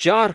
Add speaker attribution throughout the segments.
Speaker 1: 4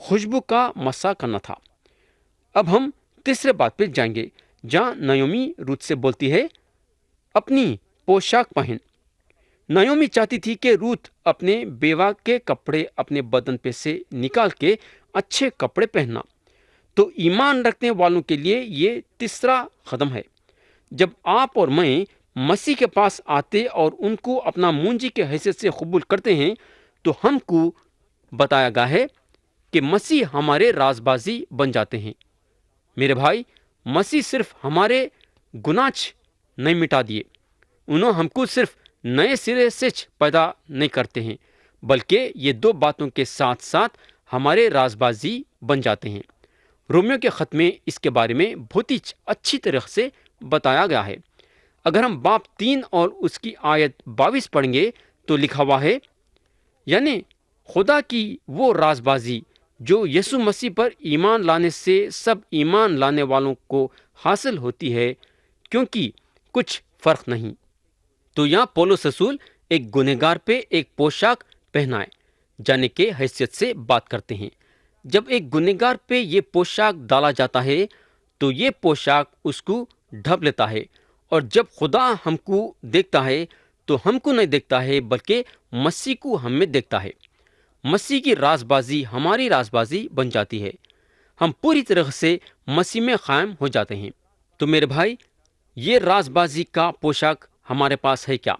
Speaker 1: خوشبو کا مسا کرنا تھا۔ اب ہم تیسرے بات پہ جائیں گے جہاں نعومی رut سے بولتی ہے اپنی پوشاک پہن۔ نعومی چاہتی تھی کہ رut اپنے بیوہ کے کپڑے اپنے بدن پہ سے نکال کے اچھے کپڑے پہننا۔ تو ایمان رکھنے والوں کے لیے یہ تیسرا قدم ہے۔ جب آپ اور میں مسیح کے پاس آتے اور ان کو اپنا منجی کے حیثیت سے قبول کرتے ہیں تو ہم کو بتایا گیا ہے کہ مسیح ہمارے رازبازی بن جاتے ہیں۔ میرے بھائی، مسیح صرف ہمارے گناہ نہیں مٹا دیے، انہوں ہم کو صرف نئے سرے سے پیدا نہیں کرتے ہیں، بلکہ یہ دو باتوں کے ساتھ ساتھ ہمارے رازبازی بن جاتے ہیں۔ رومیو کے خط میں اس کے بارے میں بہت ہی اچھی طرح سے بتایا گیا ہے۔ اگر ہم باب 3 اور اس کی آیت 22 پڑھیں گے تو لکھا ہوا ہے، یعنی خدا کی وہ رازبازی جو یسوع مسیح پر ایمان لانے سے سب ایمان لانے والوں کو حاصل ہوتی ہے، کیونکہ کچھ فرق نہیں۔ تو یہاں پولس رسول ایک گنہگار پہ ایک پوشاک پہنائے جانے کے حیثیت سے بات کرتے ہیں۔ جب ایک گنہگار پہ یہ پوشاک ڈالا جاتا ہے تو یہ پوشاک اس کو ڈھک لیتا ہے، اور جب خدا ہم کو دیکھتا ہے تو ہم کو نہیں دیکھتا ہے بلکہ مسیح کو ہم میں دیکھتا ہے۔ مسیح کی رازبازی ہماری رازبازی بن جاتی ہے، ہم پوری طرح سے مسیح میں قائم ہو جاتے ہیں۔ تو میرے بھائی، یہ رازبازی کا پوشاک ہمارے پاس ہے کیا؟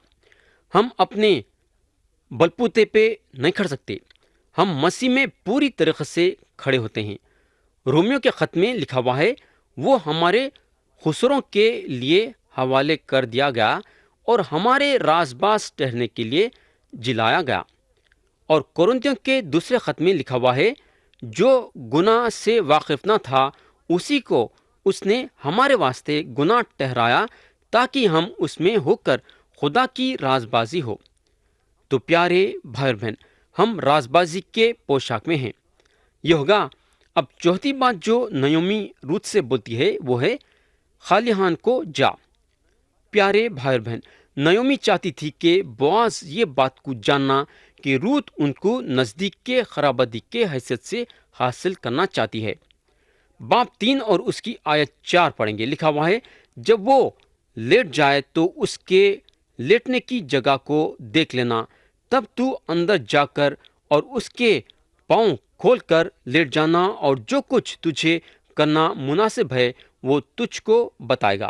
Speaker 1: ہم اپنے بلبوتے پہ نہیں کھڑ سکتے، ہم مسیح میں پوری طرح سے کھڑے ہوتے ہیں۔ رومیو کے خط میں لکھا ہوا ہے، وہ ہمارے خسروں کے لیے حوالے کر دیا گیا اور ہمارے رازباز ٹھہرنے کے لیے جلایا گیا۔ اور کورنتھیوں کے دوسرے خط میں لکھا ہوا ہے، جو گناہ سے واقف نہ تھا اسی کو اس نے ہمارے واسطے گناہ ٹھہرایا تاکہ ہم اس میں ہو کر خدا کی رازبازی ہو۔ تو پیارے بھائی اور بہن، ہم رازبازی کے پوشاک میں ہیں۔ یہ ہوگا اب چوتھی بات جو نعومی رut سے بولتی ہے وہ ہے خالیہان کو جا۔ پیارے بھائی اور بہن، نعومی چاہتی تھی کہ بواز یہ بات کو جاننا کہ رut ان کو نزدیک کے خرابادی کے حیثیت سے حاصل کرنا چاہتی ہے۔ باب 3 اور اس کی آیت 4 پڑھیں گے، لکھا ہوا ہے، جب وہ لیٹ جائے تو اس کے لیٹنے کی جگہ کو دیکھ لینا، تب تو اندر جا کر اور اس کے پاؤں کھول کر لیٹ جانا، اور جو کچھ تجھے کرنا مناسب ہے وہ تجھ کو بتائے گا۔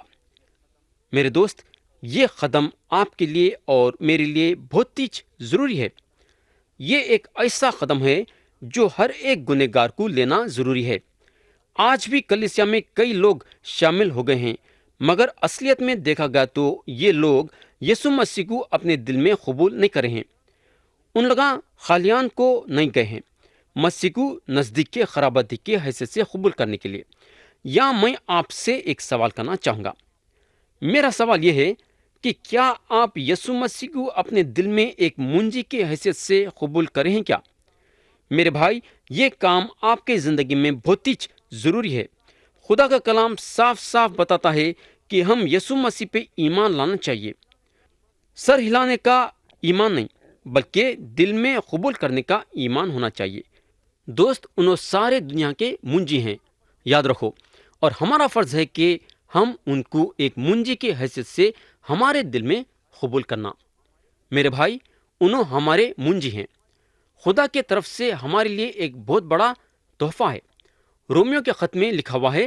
Speaker 1: میرے دوست، یہ قدم آپ کے لیے اور میرے لیے بہت ہی ضروری ہے۔ یہ ایک ایسا قدم ہے جو ہر ایک گنہگار کو لینا ضروری ہے۔ آج بھی کلیسیا میں کئی لوگ شامل ہو گئے ہیں، مگر اصلیت میں دیکھا گیا تو یہ لوگ یسوع مسیح کو اپنے دل میں قبول نہیں کرے ہیں۔ ان لوگ خالیان کو نہیں گئے ہیں مسیح کو نزدیک کے خراباتی کے حیثیت سے قبول کرنے کے لیے۔ یا میں آپ سے ایک سوال کرنا چاہوں گا۔ میرا سوال یہ ہے کہ کیا آپ یسوع مسیح کو اپنے دل میں ایک منجی کے حیثیت سے قبول کریں ہیں کیا؟ میرے بھائی، یہ کام آپ کی زندگی میں بہت ہی ضروری ہے۔ خدا کا کلام صاف صاف بتاتا ہے کہ ہم یسوع مسیح پہ ایمان لانا چاہیے۔ سر ہلانے کا ایمان نہیں، بلکہ دل میں قبول کرنے کا ایمان ہونا چاہیے۔ دوست، انہوں سارے دنیا کے منجی ہیں، یاد رکھو، اور ہمارا فرض ہے کہ ہم ان کو ایک منجی کی حیثیت سے ہمارے دل میں قبول کرنا۔ میرے بھائی، انہوں ہمارے منجی ہیں۔ خدا کے طرف سے ہمارے لیے ایک بہت بڑا تحفہ ہے۔ رومیو کے خط میں لکھا ہوا ہے،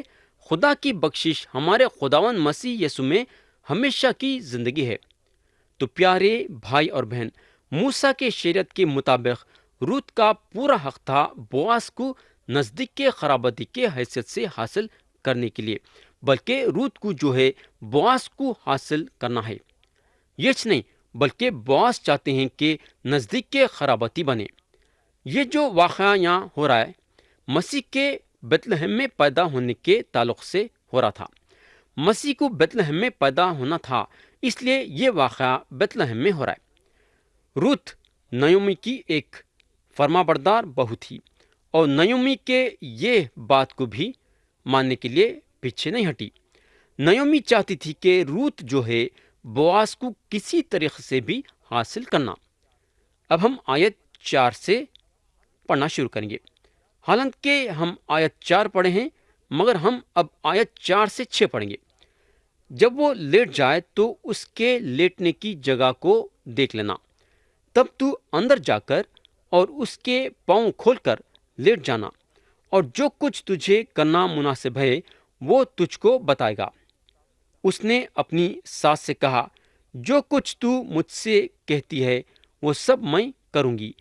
Speaker 1: خدا کی بخشش ہمارے خداوند مسیح یسوع میں ہمیشہ کی زندگی ہے۔ تو پیارے بھائی اور بہن، موسیٰ کے شریعت کے مطابق رut کا پورا حق تھا بواس کو نزدیک کے خراباتی کے حیثیت سے حاصل کرنے کے لیے، بلکہ رut کو جو ہے بواس کو حاصل کرنا ہے۔ یہ نہیں، بلکہ بواس چاہتے ہیں کہ نزدیک کے خراباتی بنے۔ یہ جو واقعہ یہاں ہو رہا ہے، مسیح کے بیت لحم میں پیدا ہونے کے تعلق سے ہو رہا تھا۔ مسیح کو بیت لحم میں پیدا ہونا تھا، اس لیے یہ واقعہ بیت لحم میں ہو رہا ہے۔ رut نعومی کی ایک فرما بردار بہو تھی، اور نعومی کے یہ بات کو بھی ماننے کے لیے پیچھے نہیں ہٹی۔ نعومی چاہتی تھی کہ رut جو ہے بواس کو کسی طریقے سے بھی حاصل کرنا۔ اب ہم آیت 4 سے پڑھنا شروع کریں گے۔ حالانکہ ہم آیت 4 پڑھے ہیں، مگر ہم اب آیت 4 سے 6 پڑھیں گے۔ جب وہ لیٹ جائے تو اس کے لیٹنے کی جگہ کو دیکھ لینا، تب تو اندر جا کر اور اس کے پاؤں کھول کر لیٹ جانا، اور جو کچھ تجھے کرنا مناسب ہے وہ تجھ کو بتائے گا۔ اس نے اپنی ساس سے کہا، جو کچھ تو مجھ سے کہتی ہے وہ سب میں کروں گی۔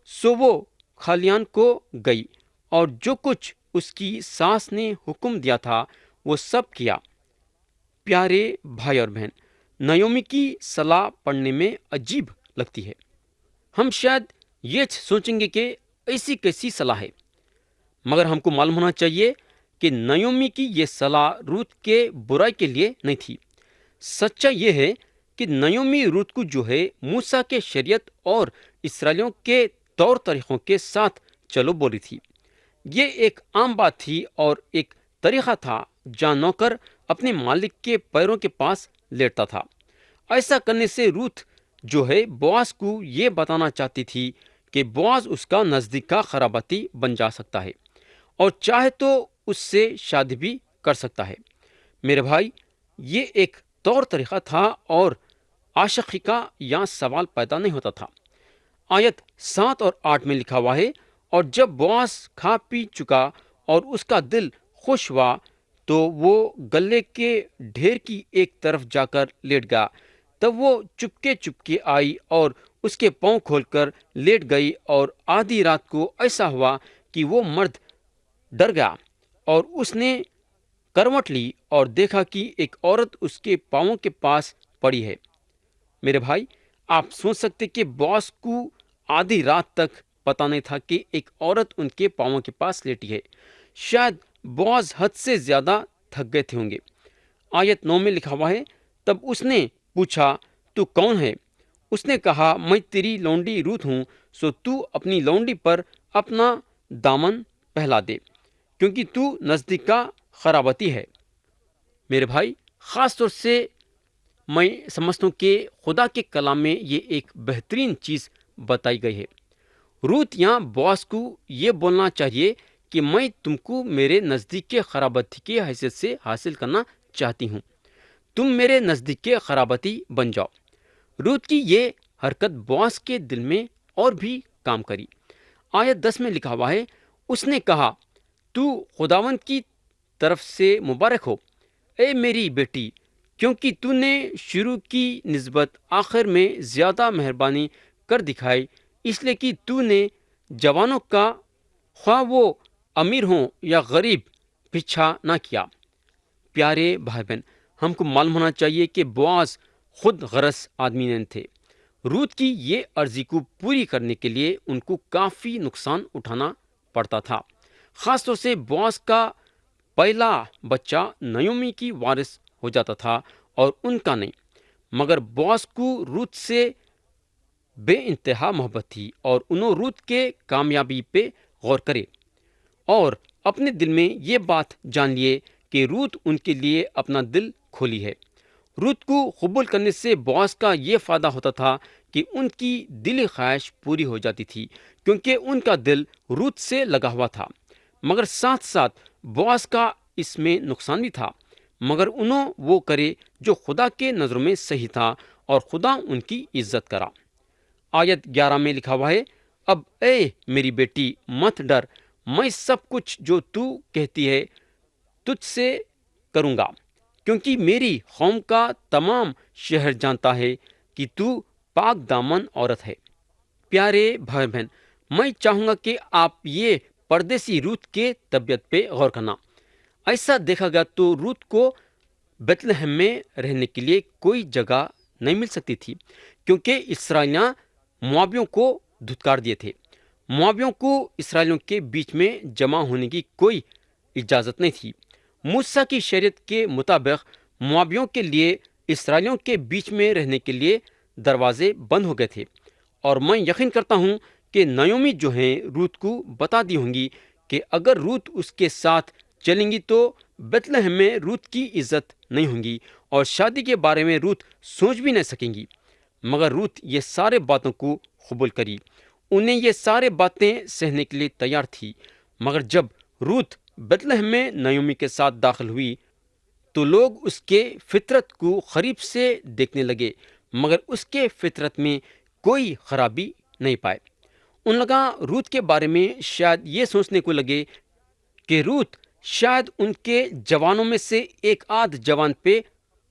Speaker 1: سو وہ کھلیان کو گئی اور جو کچھ اس کی ساس نے حکم دیا تھا وہ سب کیا۔ پیارے بھائی اور بہن، نعومی کی صلاح پڑھنے میں عجیب لگتی ہے۔ ہم شاید یہ سوچیں گے کہ ایسی کیسی صلاح ہے، مگر ہم کو معلوم ہونا چاہیے کہ نعومی کی یہ صلاح روت کے برائی کے لیے نہیں تھی۔ سچا یہ ہے کہ نعومی روت کو جو ہے موسیٰ کے شریعت اور اسرائیلیوں کے طور طریقوں کے ساتھ چلو بولی تھی۔ یہ ایک عام بات تھی اور ایک طریقہ تھا جہاں نوکر اپنے مالک کے پیروں کے پاس لیٹتا تھا۔ ایسا کرنے سے روت جو ہے بواز کو یہ بتانا چاہتی تھی کہ بواز اس کا نزدیک کا خراباتی بن جا سکتا ہے اور چاہے تو اس سے شادی بھی کر سکتا ہے۔ میرے بھائی، یہ ایک طور طریقہ تھا اور عاشقی کا یہاں سوال پیدا نہیں ہوتا تھا۔ آیت 7 اور 8 میں لکھا ہوا ہے، اور جب بواز کھا پی چکا اور اس کا دل خوش ہوا تو وہ گلے کے ڈھیر کی ایک طرف جا کر لیٹ گیا۔ تب وہ چپکے چپکے آئی اور اس کے پاؤں کھول کر لیٹ گئی، اور آدھی رات کو ایسا ہوا کہ وہ مرد ڈر گیا اور اس نے کروٹ لی اور دیکھا کہ ایک عورت اس کے پاؤں کے پاس پڑی ہے۔ میرے بھائی، آپ سوچ سکتے کہ بواز کو آدھی رات تک پتہ نہیں تھا کہ ایک عورت ان کے پاؤں کے پاس لیٹی ہے۔ شاید بواز حد سے زیادہ تھک گئے تھے ہوں گے۔ آیت 9 میں لکھا ہوا ہے، تب اس نے پوچھا، تو کون ہے؟ اس نے کہا، میں تیری لونڈی روت ہوں، سو تو اپنی لونڈی پر اپنا دامن پہلا دے، کیونکہ تو نزدیک کا خراباتی ہے۔ میرے بھائی، خاص طور سے میں سمجھتا ہوں کہ خدا کے کلام میں یہ ایک بہترین چیز بتائی گئی ہے۔ روت یہاں بواز کو یہ بولنا چاہیے کہ میں تم کو میرے نزدیک کے خراباتی کی حیثیت سے حاصل کرنا چاہتی ہوں، تم میرے نزدیک کے خراباتی بن جاؤ۔ روت کی یہ حرکت بواز کے دل میں اور بھی کام کری۔ آیت 10 میں لکھا ہوا ہے، اس نے کہا، تو خداوند کی طرف سے مبارک ہو اے میری بیٹی، کیونکہ تو نے شروع کی نسبت آخر میں زیادہ مہربانی کر دکھائی، اس لیے کہ تو نے جوانوں کا، خواہ وہ امیر ہوں یا غریب، پیچھا نہ کیا۔ پیارے بھائی بہن، ہم کو معلوم ہونا چاہیے کہ بواز خود غرض آدمی نہیں تھے۔ روت کی یہ عرضی کو پوری کرنے کے لیے ان کو کافی نقصان اٹھانا پڑتا تھا۔ خاص طور سے بواز کا پہلا بچہ نعومی کی وارث ہو جاتا تھا اور ان کا نہیں، مگر بواز کو روت سے بے انتہا محبت تھی اور انہوں روت کے کامیابی پہ غور کرے اور اپنے دل میں یہ بات جان لیے کہ روت ان کے لیے اپنا دل کھولی ہے۔ روت کو قبول کرنے سے بواز کا یہ فائدہ ہوتا تھا کہ ان کی دلی خواہش پوری ہو جاتی تھی، کیونکہ ان کا دل روت سے لگا ہوا تھا۔ مگر ساتھ ساتھ بواز کا اس میں نقصان بھی تھا، مگر انہوں وہ کرے جو خدا کے نظروں میں صحیح تھا اور خدا ان کی عزت کرا۔ آیت 11 میں لکھا ہوا ہے، اب اے میری بیٹی مت ڈر، میں سب کچھ جو تو کہتی ہے تجھ سے کروں گا، کیونکہ میری قوم کا تمام شہر جانتا ہے کہ تو پاک دامن عورت ہے۔ پیارے بھائی بہن، میں چاہوں گا کہ آپ یہ پردیسی روت کے طبیعت پہ غور کرنا۔ ایسا دیکھا گیا تو روت کو بیت لحم میں رہنے کے لیے کوئی جگہ نہیں مل سکتی تھی، کیونکہ اسرائیلیاں موابیوں کو دھتکار دیے تھے۔ موابیوں کو اسرائیلیوں کے بیچ میں جمع ہونے کی کوئی اجازت نہیں تھی۔ موسیٰ کی شریعت کے مطابق موابیوں کے لیے اسرائیلیوں کے بیچ میں رہنے کے لیے دروازے بند ہو گئے تھے، اور میں یقین کرتا ہوں کہ نعومی جو ہیں روت کو بتا دی ہوں گی کہ اگر روت اس کے ساتھ چلیں گی تو بیت لحم میں روت کی عزت نہیں ہوں گی اور شادی کے بارے میں روت سوچ بھی نہیں سکیں گی۔ مگر روت یہ سارے باتوں کو قبول کری، انہیں یہ سارے باتیں سہنے کے لیے تیار تھی۔ مگر جب روت بیتلہم میں نعومی کے ساتھ داخل ہوئی تو لوگ اس کے فطرت کو قریب سے دیکھنے لگے، مگر اس کے فطرت میں کوئی خرابی نہیں پائے۔ ان لوگاں روت کے بارے میں شاید یہ سوچنے کو لگے کہ روت شاید ان کے جوانوں میں سے ایک آدھ جوان پہ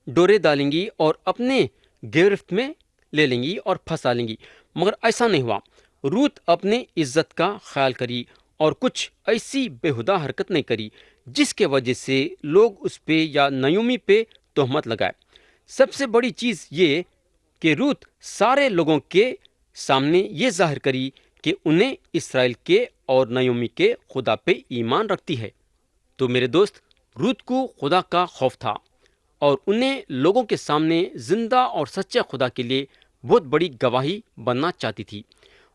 Speaker 1: ڈورے ڈالیں گی اور اپنے گرفت میں لے لیں گی اور پھنسا لیں گی، مگر ایسا نہیں ہوا۔ روت اپنے عزت کا خیال کری اور کچھ ایسی بےہودہ حرکت نہیں کری جس کے وجہ سے لوگ اس پہ یا نعومی پہ تہمت لگائے۔ سب سے بڑی چیز یہ کہ روت سارے لوگوں کے سامنے یہ ظاہر کری کہ انہیں اسرائیل کے اور نعومی کے خدا پہ ایمان رکھتی ہے۔ تو میرے دوست، روت کو خدا کا خوف تھا اور انہیں لوگوں کے سامنے زندہ اور سچے خدا کے لیے بہت بڑی گواہی بننا چاہتی تھی،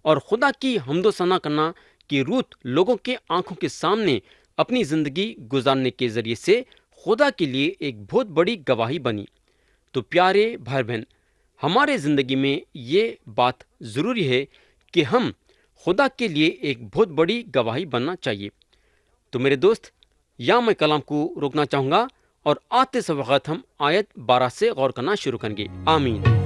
Speaker 1: اور خدا کی حمد و ثنا کرنا کہ روت لوگوں کے آنکھوں کے سامنے اپنی زندگی گزارنے کے ذریعے سے خدا کے لیے ایک بہت بڑی گواہی بنی۔ تو پیارے بھائی بہن، ہمارے زندگی میں یہ بات ضروری ہے کہ ہم خدا کے لیے ایک بہت بڑی گواہی بننا چاہیے۔ تو میرے دوست، یہاں میں کلام کو روکنا چاہوں گا اور آتے سے وقت ہم آیت 12 سے غور کرنا شروع کریں گے۔ آمین۔